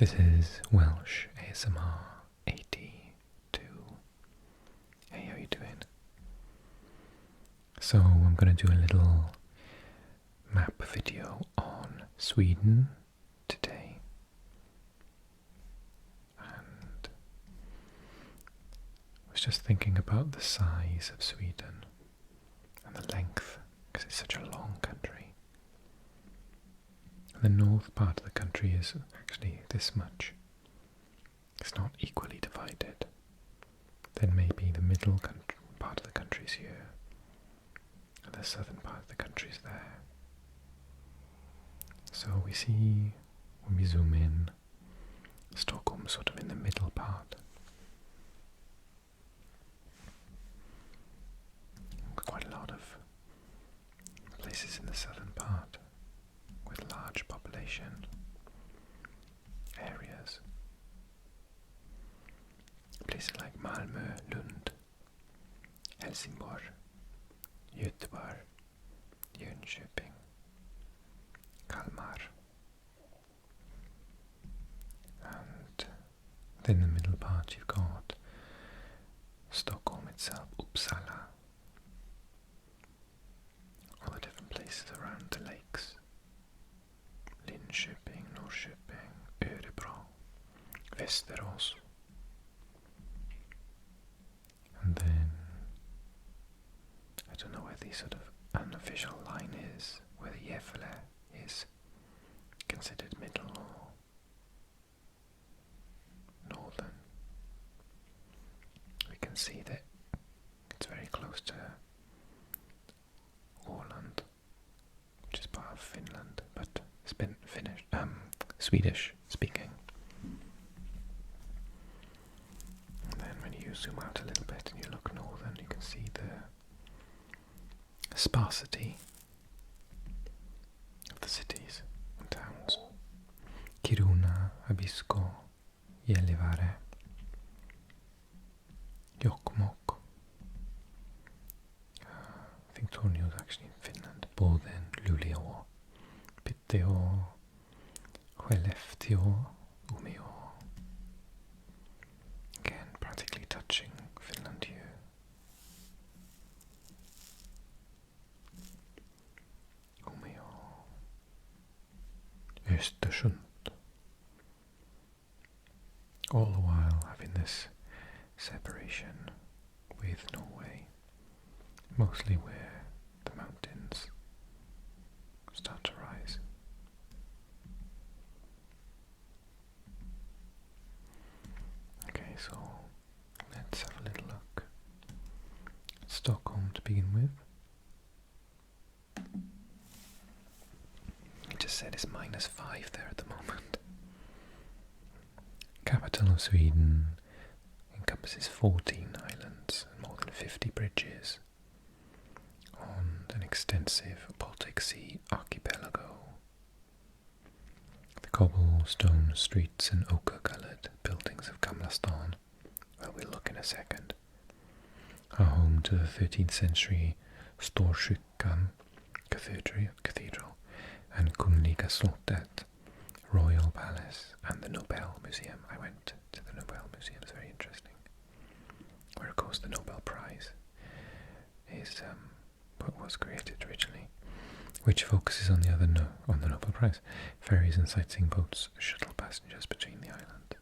This is Welsh ASMR 82. Hey, how you doing? So I'm going to do a little map video on Sweden today. And I was just thinking about the size of Sweden and the length, because it's such a long country. The north part of the country is actually this much. It's not equally divided. Then maybe the middle part of the country is here, and the southern part of the country is there. So we see, when we zoom in, Stockholm sort of in the middle part. Quite a lot of places in the southern part with large population areas. Places like Malmö, Lund, Helsingborg, Göteborg, Jönköping, Kalmar. And then in the middle part you've got Stockholm itself, Uppsala, all the different places around the lakes. Linköping, Norrköping, Örebro, Västerås. And then, I don't know where the sort of unofficial line is, whether Gävle is considered middle or northern. We can see that it's very close to Åland, which is part of Finland, but it's been finished, Swedish speaking. And then when you zoom out a little bit and you look northern, you can see the sparsity of the cities and towns. Kiruna, Abisko, Gällivare, Jokkmokk. I think Tornio is actually in Finland. Boden, Luleå, Piteå, Skellefteå, Umeå. Again, practically touching Finland here. Umeå, Östersund. All the while having this separation with Norway, mostly where the mountains start to rise. Okay, so let's have a little look at Stockholm to begin with. It just said it's -5 there at the moment. Capital of Sweden encompasses 14 islands and more than 50 bridges on an extensive Baltic Sea archipelago. The cobblestone streets and ochre-coloured buildings of Gamla stan, where we'll look in a second, are home to the 13th century Storkyrkan cathedral and Kungliga slottet, Royal Palace, and the Nobel Museum. I went to the Nobel Museum, it's very interesting. Where of course the Nobel Prize is what was created originally, which focuses on on the Nobel Prize. Ferries and sightseeing boats shuttle passengers between the islands.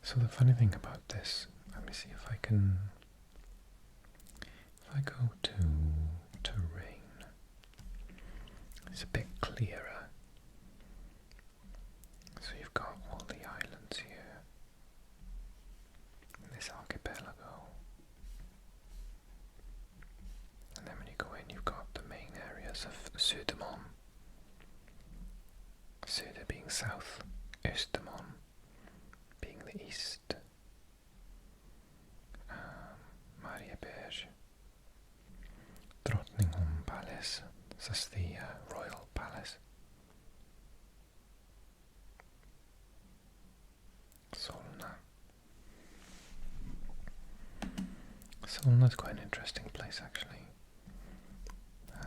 So the funny thing about this, let me see if I go to terrain, it's a bit clearer. So you've got all the islands here in this archipelago. And then when you go in, you've got the main areas of Södermalm. Söder being south, Östermalm being the east, Marieberg, Drottningholm Palace, that's the Royal Palace, Solna, Solna's quite an interesting place, actually. I'm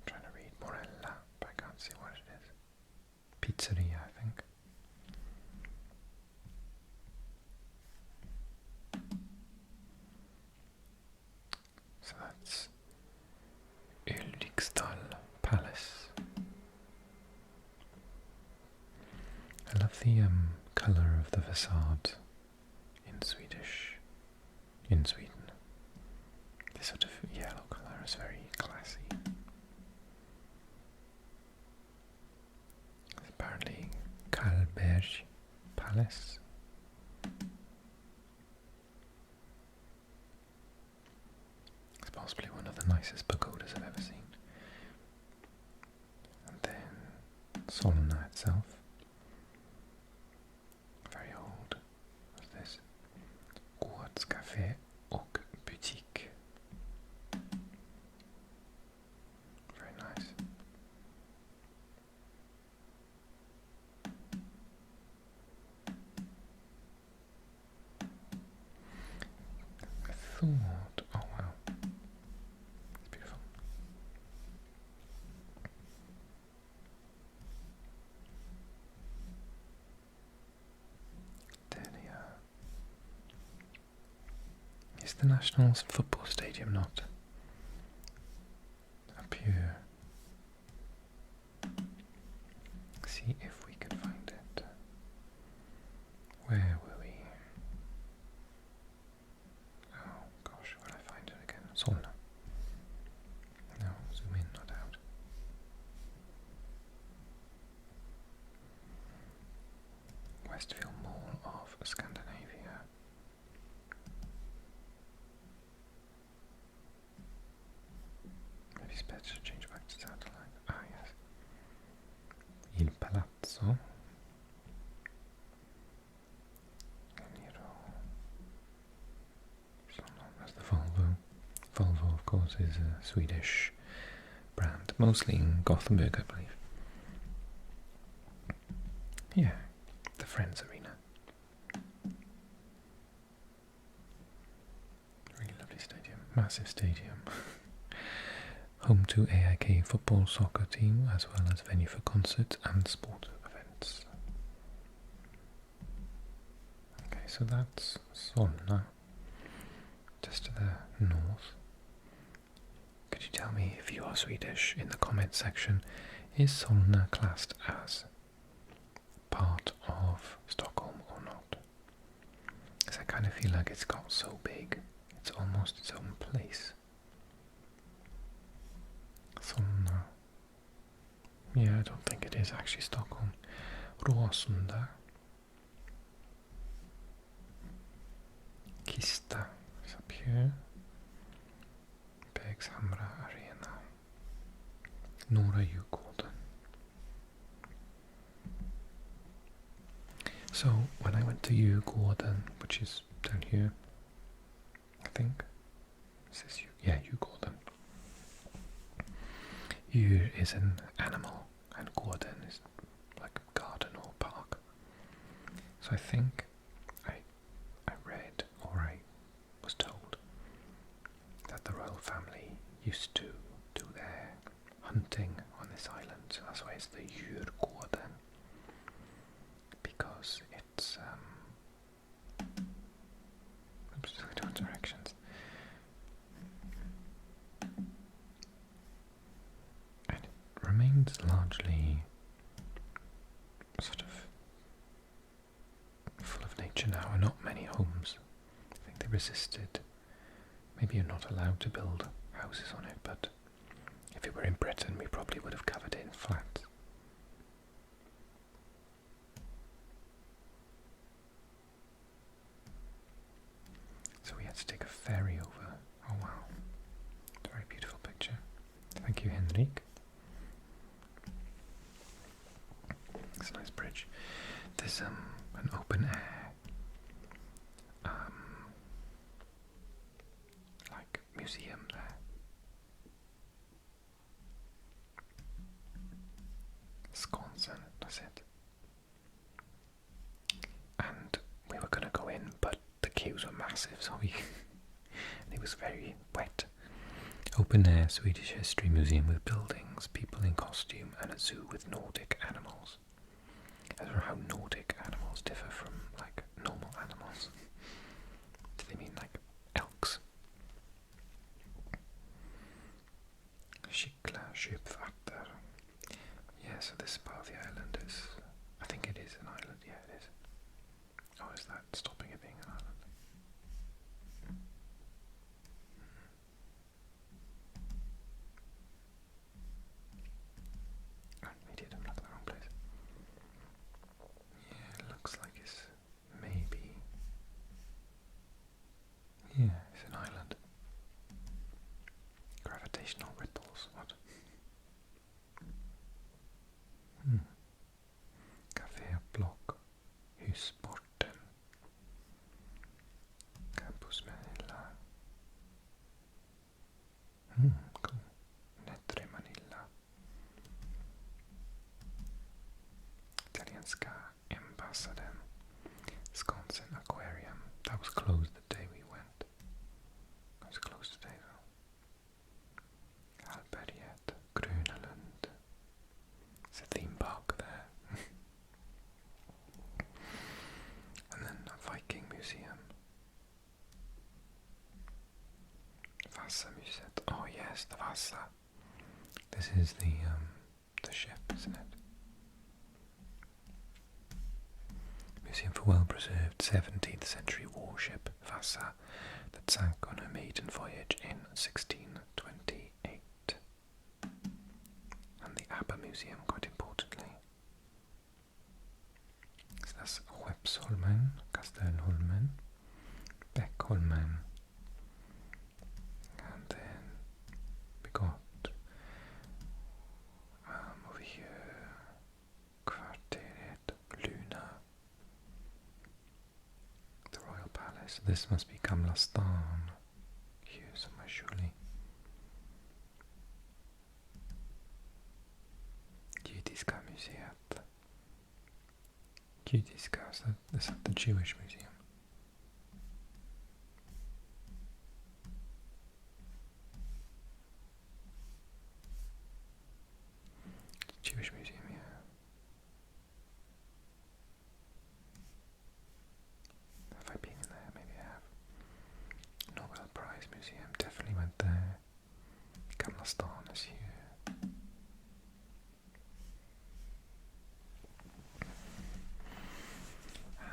trying to read Morella, but I can't see what it is. Pizzeria, I think. So that's Ulriksdal Palace. I love the colour of the facade in Sweden. This sort of yellow colour is very classy. It's apparently Karlberg Palace. It's possibly one of the nicest pagodas I've ever seen. And then Solna itself. Very old. What's this? Gårdscafé och butik. Very nice. I thought, oh wow, it's beautiful. Delia. Is the National Football Stadium not up here? See if we can find it. Where were we? Oh gosh, will I find it again? Solna. No, zoom in, not out. Westfield Mall of Scandinavia. Maybe it's better to change back to satellite. Ah, yes. Il Palazzo. That's the Volvo. Volvo, of course, is a Swedish brand, mostly in Gothenburg, I believe. Yeah, the Friends Arena. Really lovely stadium, massive stadium. Home to AIK football soccer team, as well as venue for concerts and sport events. Okay, so that's Solna, just to the north. Could you tell me, if you are Swedish, in the comment section, is Solna classed as part of Stockholm or not? Because I kind of feel like it's got so big, it's almost its own place. Solna. Yeah, I don't think it is actually Stockholm. Råsunda. Kista is up here. Bergshamra Arena. Norra Djurgården. So when I went to Djurgården, which is down here, I think. This is Djurgården. Djur is an animal, and Gården is like a garden or park. So I think I read, or I was told, that the royal family used to do their hunting on this island, so that's why it's the Djurgården, because it's different directions. And it remains largely sort of full of nature now, and not many homes. I think they resisted. Maybe you're not allowed to build houses on it, but if it were in Britain, we probably would have covered it in flats. So we had to take a ferry over. Oh wow, it's a very beautiful picture. Thank you, Henrik. It's a nice bridge. There's an open air like museum there. Skonsen, that's it. massive, so it was very wet. Open air Swedish history museum with buildings, people in costume, and a zoo with Nordic animals. I don't know how Nordic animals differ from like normal animals. Do they mean like elks? Skikla Köpvatter. Yeah, so this part of the island is, I think it is an island, yeah it is. Oh, is that stopping it being an island? Idiot, I'm not in the wrong place. Yeah, it looks like it's maybe... Yeah, it's an island. Gravitational ripples, what? Café Block, Hussporten, Campus Manila. Cool. Netre Manila. Italienska ambassaden. Skansen Aquarium. That was closed the day we went. It was closed today though. Alberget, Grönalund. It's a theme park there. And then a Viking museum. Vasa-museet. Oh yes, the Vasa. This is the ship, isn't it? Museum for well-preserved 17th century warship Vasa that sank on her maiden voyage in 1628. And the ABBA Museum, quite importantly. So that's Skeppsholmen, Kastellholmen, Beckholmen, and then we got over here Kvarteret Luna, the Royal Palace. This must be Gamla stan here somewhere surely. Judiska museet. Judiska, so this is the Jewish museum. Jewish museum, yeah. Have I been in there? Maybe I have. Nobel Prize Museum, definitely went there. Gamla stan is here.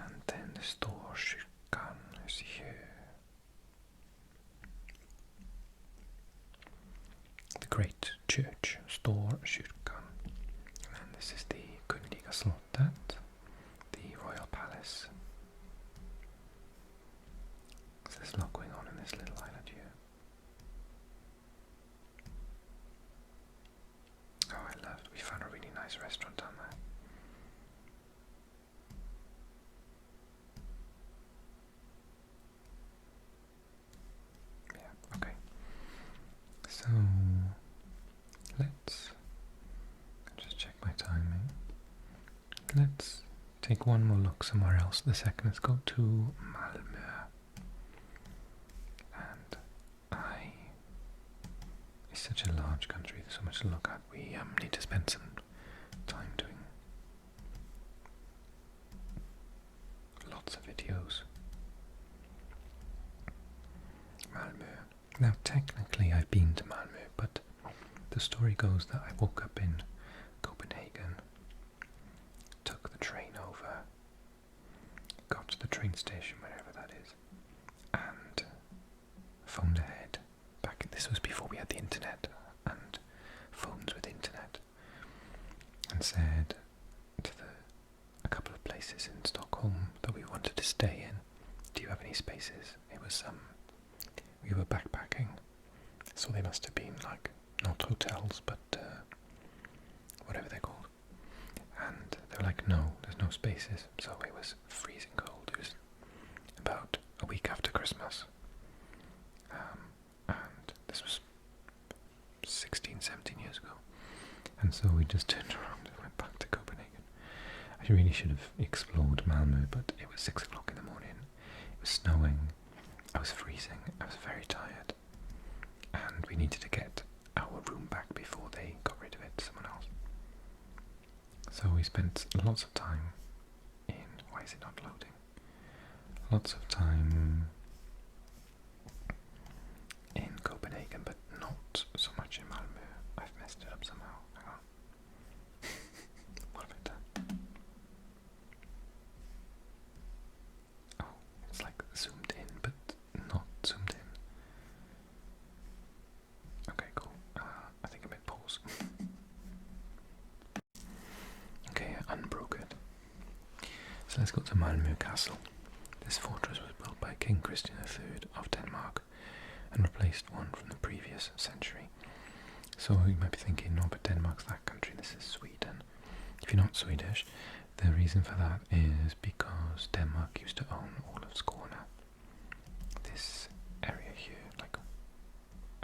And then the Storkyrkan is here. The Great Church, Storkyrkan. And then this is the Kungliga slottet, the Royal Palace. So there's a lot going on in this little island here. Oh, we found a really nice restaurant down there. Yeah, okay. So, let's just check my timing. Let's take one more look somewhere else. The second, let's go to Malmö. And it's such a large country, there's so much to look at. We need to spend some time doing lots of videos. Malmö. Now technically I've been to Malmö, but the story goes that I woke up in Copenhagen, took the train over, got to the train station, wherever that is, and phoned ahead. This was before we had the internet and phones with internet, and said to a couple of places in Stockholm that we wanted to stay in, do you have any spaces? It was we were backpacking, so they must have been like not hotels but whatever they're called, and they were like, no, there's no spaces. So it was freezing cold. It was about a week after Christmas, and this was 16, 17 years ago, and so we just turned around and went back to Copenhagen. I really should have explored Malmö, but it was 6 o'clock in the morning, it was snowing, I was freezing, I was very tired, and we needed to get our room back before they got rid of it to someone else. So we spent lots of time in, why is it not loading? Lots of time in Copenhagen, but not so much in Malmö. I've messed it up somehow. Hang on. What have I done? Oh, it's like zoomed in, but not zoomed in. Okay, cool. I think I made pause. Okay, unbroken. So let's go to Malmö Castle. This fortress was built by King Christian III of Denmark and replaced one from the previous century. So you might be thinking, no, but Denmark's that country, this is Sweden. If you're not Swedish, the reason for that is because Denmark used to own all of Skåne. This area here, like,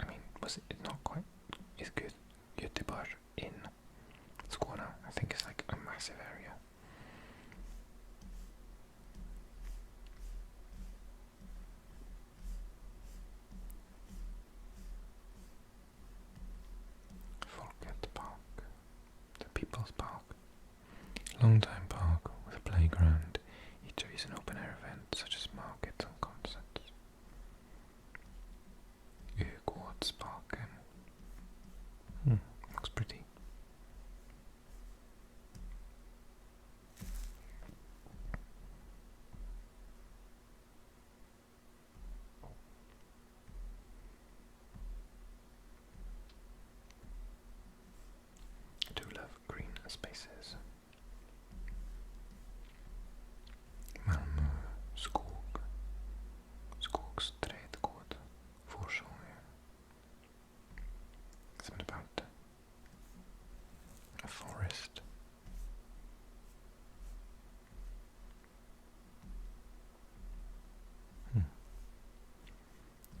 I mean, was it not quite, is good Göteborg in Skåne? I think it's like a massive area. Folket Park, the People's Park. Long-time park with a playground. Eateries and open-air events such as markets and concerts. Ögårdsparken. Looks pretty. I do love green spaces. Malmö skog. Skogsträdgård. Forsånger. Something about a forest.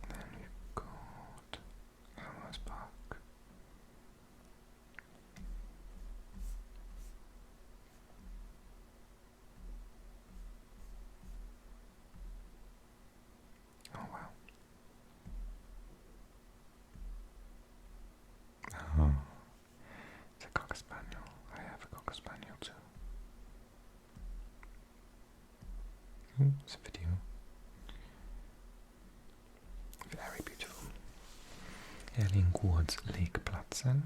Then we've got Hammars Park. Oh wow. Oh, it's a cocker spaniel. I have a cocker spaniel too. It's a video. Very beautiful. Ällinggårdslekplatsen.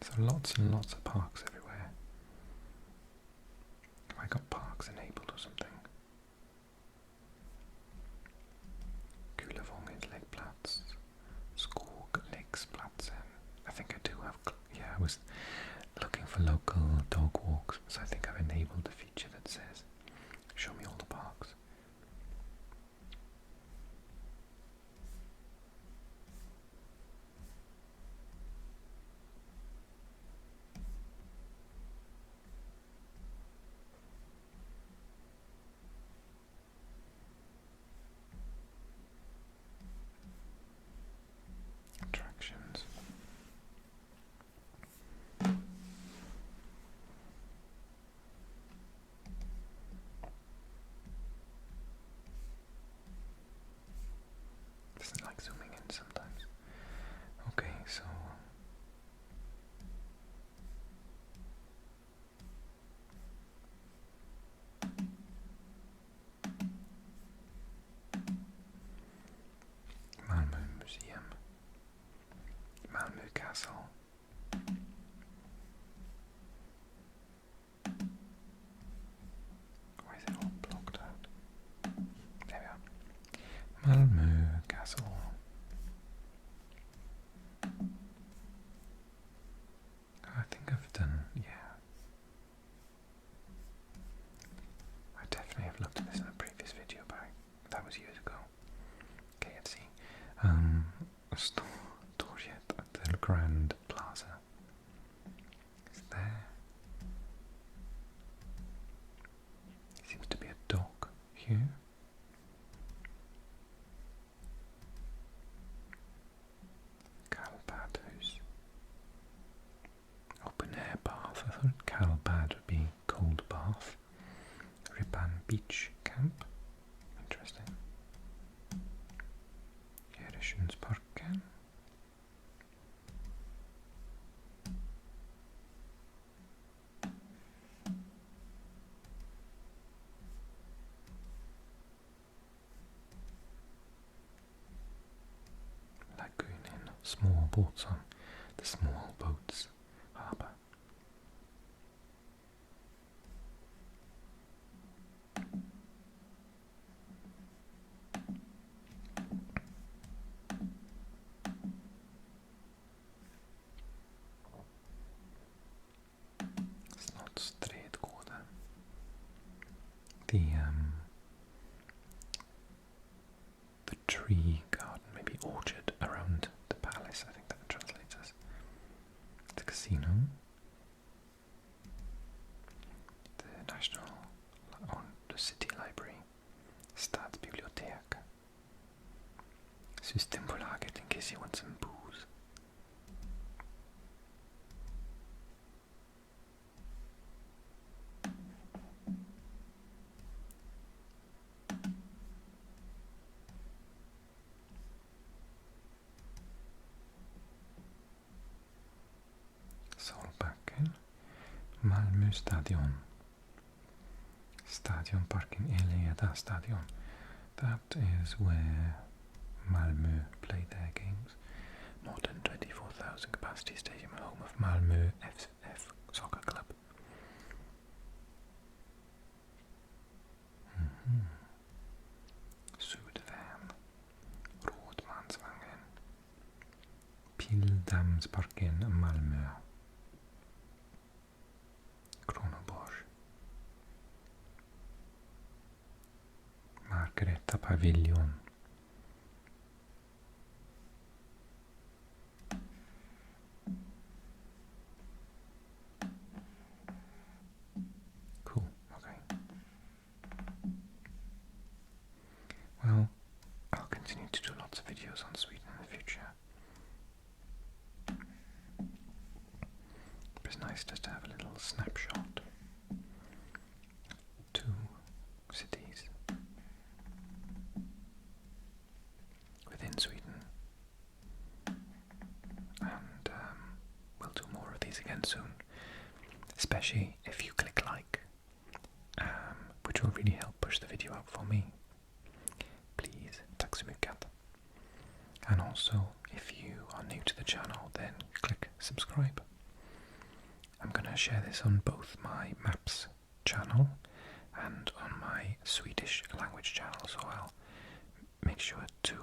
So lots and lots of parks everywhere. Have I got parks enabled or something? Kulavångens lekplats. Skogläggsplatsen. I think I do have, yeah, I was looking for local dog walks, so I think I've enabled the feature that says, show me all the parks. Attractions. Doesn't like zooming in sometimes. Okay, so Malmö Museum, Malmö Castle. Why is it all blocked out? There we are. Malmö Castle. I think I've done, yeah. I definitely have looked at this in a previous video, but that was years ago. Okay, let's see. Torget del Grand Plaza is there. Seems to be a dock here. small boats on the small boats harbour. Snart Strädgården. The tree garden, maybe orchard around the palace, I think that translates as the casino, the national, or the city library, stadsbibliotek, Systembolaget in case you want some booze. Solbacken, Malmö stadion, Stadionparken Eleda stadion. That is where Malmö play their games. Modern 24,000 capacity stadium, home of Malmö FF soccer club. Sudvän, Rådmansvangen, Pildammsparken, Malmö, Kronoborg, Margareta paviljon, cool, okay. Well, I'll continue to do lots of videos on Sweden in the future. It's nice just to have a little snapshot. 2 cities within Sweden. And we'll do more of these again soon. Especially if you click like, which will really help push the video out for me. Please, tack så mycket. And also, if you are new to the channel, then click subscribe. I'm going to share this on both my Maps channel and on my Swedish language channel, so I'll make sure to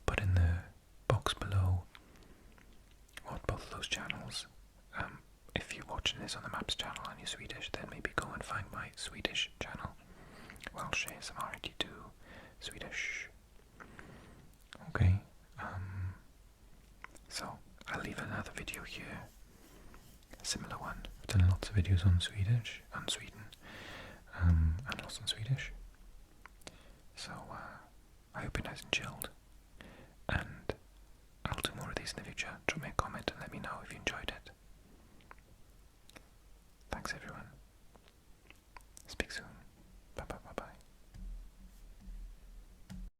put in the box below what both of those channels. If you're watching this on the Maps channel and you're Swedish, then maybe go and find my Swedish channel. Welsh ASMR 82 Swedish. Okay, so I'll leave another video here, a similar one. I've done lots of videos on Swedish, on Sweden, and lots on Swedish. So I hope you're nice and chilled.